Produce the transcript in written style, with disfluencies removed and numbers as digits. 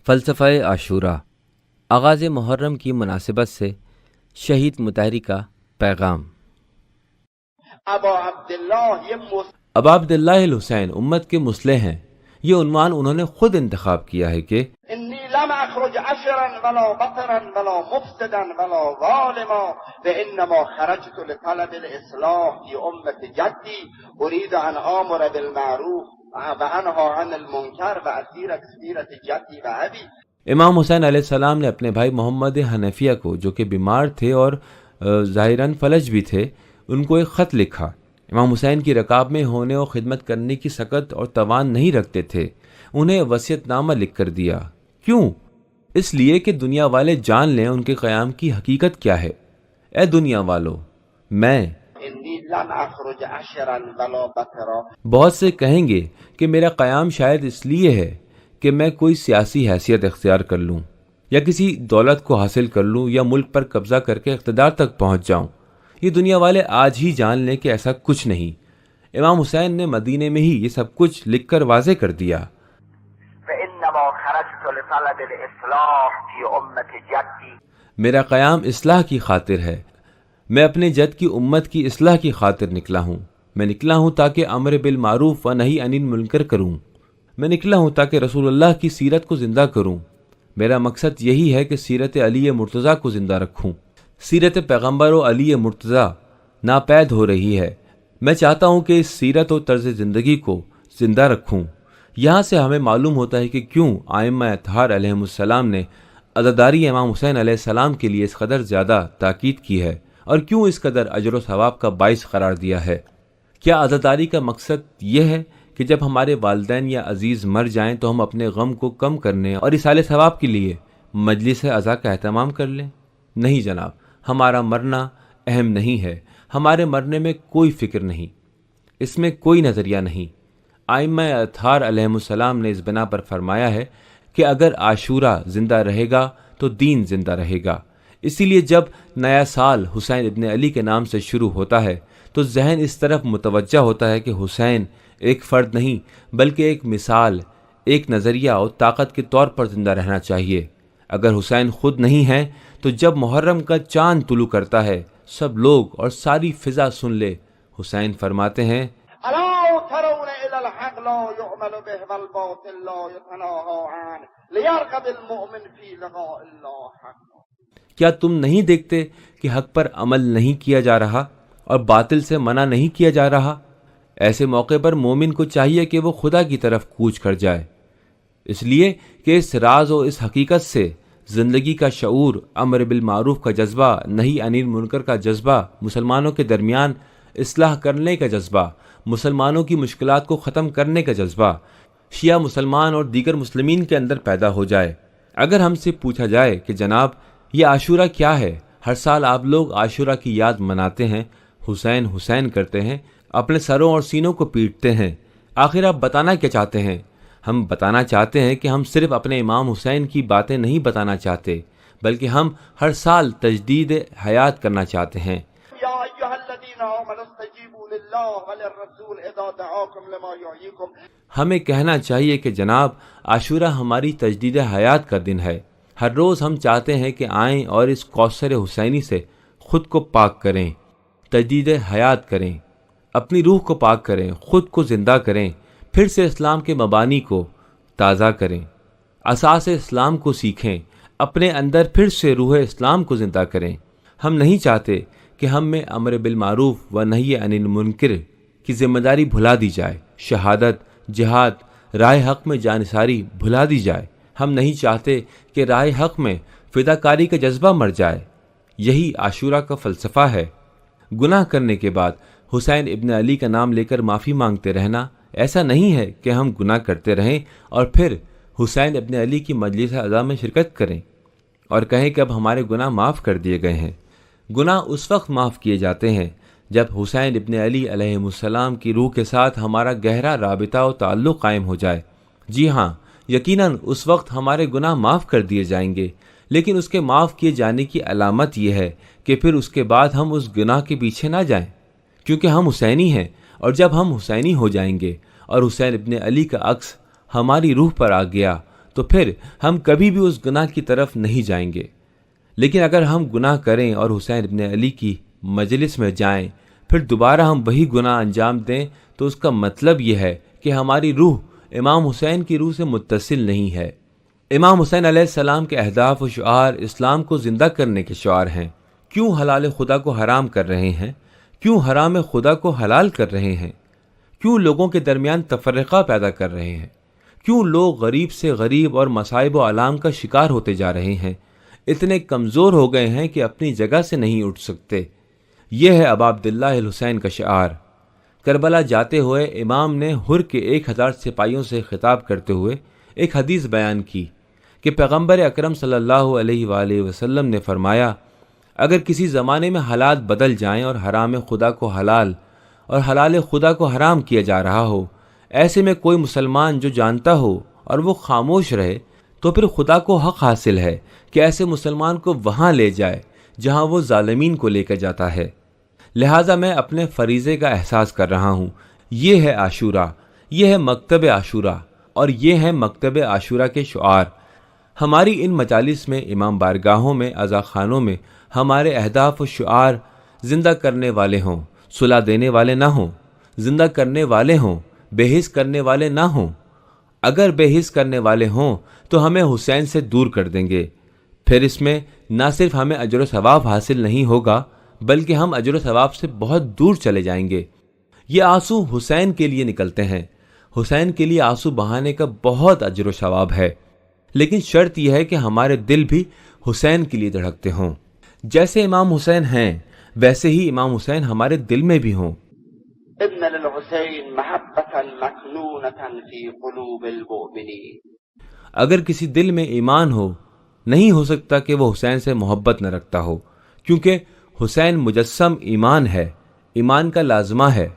فلسفہ عاشورہ، آغاز محرم کی مناسبت سے شہید مطہری کا پیغام۔ ابا عبداللہ الحسین امت کے مصلح ہیں، یہ عنوان انہوں نے خود انتخاب کیا ہے کہ انی لم اخرج عشرا ولا بطرا ولا مفسدا ولا ظالما وانما خرجت لطلب الاصلاح في امة جدي اريد ان امر بالمعروف وانهى عن المنکر واسیر سیرت جدی و ابی۔ امام حسین علیہ السلام نے اپنے بھائی محمد حنفیہ کو، جو کہ بیمار تھے اور ظاہراً فلج بھی تھے، ان کو ایک خط لکھا۔ امام حسین کی رکاب میں ہونے اور خدمت کرنے کی سکت اور توان نہیں رکھتے تھے، انہیں وصیت نامہ لکھ کر دیا۔ کیوں؟ اس لیے کہ دنیا والے جان لیں ان کے قیام کی حقیقت کیا ہے۔ اے دنیا والو، میں انی لم اخرج عشرا ولا بطرا، بہت سے کہیں گے کہ میرا قیام شاید اس لیے ہے کہ میں کوئی سیاسی حیثیت اختیار کر لوں، یا کسی دولت کو حاصل کر لوں، یا ملک پر قبضہ کر کے اقتدار تک پہنچ جاؤں۔ یہ دنیا والے آج ہی جان لیں کہ ایسا کچھ نہیں۔ امام حسین نے مدینے میں ہی یہ سب کچھ لکھ کر واضح کر دیا۔ فانما خرجت لطلب الاصلاح في امة جدي، میرا قیام اصلاح کی خاطر ہے، میں اپنے جد کی امت کی اصلاح کی خاطر نکلا ہوں۔ میں نکلا ہوں تاکہ امر بالمعروف و نہی عن المنکر کروں۔ میں نکلا ہوں تاکہ رسول اللہ کی سیرت کو زندہ کروں۔ میرا مقصد یہی ہے کہ سیرت علی مرتضیٰ کو زندہ رکھوں۔ سیرت پیغمبر و علی مرتضیٰ ناپید ہو رہی ہے، میں چاہتا ہوں کہ اس سیرت و طرز زندگی کو زندہ رکھوں۔ یہاں سے ہمیں معلوم ہوتا ہے کہ کیوں ائمہ اطہار علیہم السلام نے عزاداری امام حسین علیہ السلام کے لیے اس قدر زیادہ تاکید کی ہے، اور کیوں اس قدر اجر و ثواب کا باعث قرار دیا ہے۔ کیا عزاداری کا مقصد یہ ہے کہ جب ہمارے والدین یا عزیز مر جائیں تو ہم اپنے غم کو کم کرنے اور اصال ثواب کے لیے مجلس عزا کا اہتمام کر لیں؟ نہیں جناب، ہمارا مرنا اہم نہیں ہے، ہمارے مرنے میں کوئی فکر نہیں، اس میں کوئی نظریہ نہیں۔ ائمہ اطہار علیہم السلام نے اس بنا پر فرمایا ہے کہ اگر عاشورہ زندہ رہے گا تو دین زندہ رہے گا۔ اسی لیے جب نیا سال حسین ابن علی کے نام سے شروع ہوتا ہے تو ذہن اس طرف متوجہ ہوتا ہے کہ حسین ایک فرد نہیں بلکہ ایک مثال، ایک نظریہ اور طاقت کے طور پر زندہ رہنا چاہیے۔ اگر حسین خود نہیں ہے تو جب محرم کا چاند طلوع کرتا ہے سب لوگ اور ساری فضا سن لے۔ حسین فرماتے ہیں الا ترون الى الحق لا يعمل به والباطل لا يتناهى عنه ليرغب المؤمن في لقاء الله حق۔ کیا تم نہیں دیکھتے کہ حق پر عمل نہیں کیا جا رہا اور باطل سے منع نہیں کیا جا رہا؟ ایسے موقع پر مومن کو چاہیے کہ وہ خدا کی طرف کوچ کر جائے، اس لیے کہ اس راز و اس حقیقت سے زندگی کا شعور، امر بالمعروف کا جذبہ، نہی عن المنکر کا جذبہ، مسلمانوں کے درمیان اصلاح کرنے کا جذبہ، مسلمانوں کی مشکلات کو ختم کرنے کا جذبہ شیعہ مسلمان اور دیگر مسلمین کے اندر پیدا ہو جائے۔ اگر ہم سے پوچھا جائے کہ جناب یہ عاشورہ کیا ہے، ہر سال آپ لوگ عاشورہ کی یاد مناتے ہیں، حسین حسین کرتے ہیں، اپنے سروں اور سینوں کو پیٹتے ہیں، آخر آپ بتانا کیا چاہتے ہیں؟ ہم بتانا چاہتے ہیں کہ ہم صرف اپنے امام حسین کی باتیں نہیں بتانا چاہتے، بلکہ ہم ہر سال تجدید حیات کرنا چاہتے ہیں۔ یا ایھا الذین آمنوا استجیبوا للہ وللرسول اذا دعاکم لما یحییکم۔ ہمیں کہنا چاہیے کہ جناب عاشورہ ہماری تجدید حیات کا دن ہے۔ ہر روز ہم چاہتے ہیں کہ آئیں اور اس کوثر حسینی سے خود کو پاک کریں، تجدید حیات کریں، اپنی روح کو پاک کریں، خود کو زندہ کریں، پھر سے اسلام کے مبانی کو تازہ کریں، اساس اسلام کو سیکھیں، اپنے اندر پھر سے روح اسلام کو زندہ کریں۔ ہم نہیں چاہتے کہ ہم میں امر بالمعروف و نہی عن المنکر کی ذمہ داری بھلا دی جائے، شہادت، جہاد، راہ حق میں جانثاری بھلا دی جائے۔ ہم نہیں چاہتے کہ راہ حق میں فداکاری کا جذبہ مر جائے۔ یہی عاشورہ کا فلسفہ ہے۔ گناہ کرنے کے بعد حسین ابن علی کا نام لے کر معافی مانگتے رہنا ایسا نہیں ہے کہ ہم گناہ کرتے رہیں اور پھر حسین ابن علی کی مجلس عزا میں شرکت کریں اور کہیں کہ اب ہمارے گناہ معاف کر دیے گئے ہیں۔ گناہ اس وقت معاف کیے جاتے ہیں جب حسین ابن علی علیہ السلام کی روح کے ساتھ ہمارا گہرا رابطہ و تعلق قائم ہو جائے۔ جی ہاں، یقیناً اس وقت ہمارے گناہ معاف کر دیے جائیں گے، لیکن اس کے معاف کیے جانے کی علامت یہ ہے کہ پھر اس کے بعد ہم اس گناہ کے پیچھے نہ جائیں، کیونکہ ہم حسینی ہیں، اور جب ہم حسینی ہو جائیں گے اور حسین ابن علی کا عکس ہماری روح پر آ گیا تو پھر ہم کبھی بھی اس گناہ کی طرف نہیں جائیں گے۔ لیکن اگر ہم گناہ کریں اور حسین ابن علی کی مجلس میں جائیں، پھر دوبارہ ہم وہی گناہ انجام دیں، تو اس کا مطلب یہ ہے کہ ہماری روح امام حسین کی روح سے متصل نہیں ہے۔ امام حسین علیہ السلام کے اہداف و شعار اسلام کو زندہ کرنے کے شعار ہیں۔ کیوں حلال خدا کو حرام کر رہے ہیں؟ کیوں حرام خدا کو حلال کر رہے ہیں؟ کیوں لوگوں کے درمیان تفرقہ پیدا کر رہے ہیں؟ کیوں لوگ غریب سے غریب اور مصائب و آلام کا شکار ہوتے جا رہے ہیں؟ اتنے کمزور ہو گئے ہیں کہ اپنی جگہ سے نہیں اٹھ سکتے۔ یہ ہے ابا عبداللہ الحسین کا شعار۔ کربلا جاتے ہوئے امام نے ہر کے 1000 سپاہیوں سے خطاب کرتے ہوئے ایک حدیث بیان کی کہ پیغمبر اکرم صلی اللہ علیہ وآلہ وسلم نے فرمایا، اگر کسی زمانے میں حالات بدل جائیں اور حرام خدا کو حلال اور حلال خدا کو حرام کیا جا رہا ہو، ایسے میں کوئی مسلمان جو جانتا ہو اور وہ خاموش رہے، تو پھر خدا کو حق حاصل ہے کہ ایسے مسلمان کو وہاں لے جائے جہاں وہ ظالمین کو لے کر جاتا ہے۔ لہٰذا میں اپنے فریضے کا احساس کر رہا ہوں۔ یہ ہے عاشورہ، یہ ہے مکتب عاشورہ، اور یہ ہے مکتب عاشورہ کے شعار۔ ہماری ان مجالس میں، امام بارگاہوں میں، عزا خانوں میں ہمارے اہداف و شعار زندہ کرنے والے ہوں، صلح دینے والے نہ ہوں، زندہ کرنے والے ہوں، بے حس کرنے والے نہ ہوں۔ اگر بے حس کرنے والے ہوں تو ہمیں حسین سے دور کر دیں گے۔ پھر اس میں نہ صرف ہمیں اجر و ثواب حاصل نہیں ہوگا، بلکہ ہم اجر و ثواب سے بہت دور چلے جائیں گے۔ یہ آنسو حسین کے لیے نکلتے ہیں۔ حسین کے لیے آنسو بہانے کا بہت اجر و ثواب ہے، لیکن شرط یہ ہے کہ ہمارے دل بھی حسین کے لیے دھڑکتے ہوں۔ جیسے امام حسین ہیں ویسے ہی امام حسین ہمارے دل میں بھی ہوں۔ ان للحسین محبۃ مکنونۃ فی قلوب المؤمنین۔ اگر کسی دل میں ایمان ہو، نہیں ہو سکتا کہ وہ حسین سے محبت نہ رکھتا ہو، کیونکہ حسین مجسم ایمان ہے، ایمان کا لازمہ ہے۔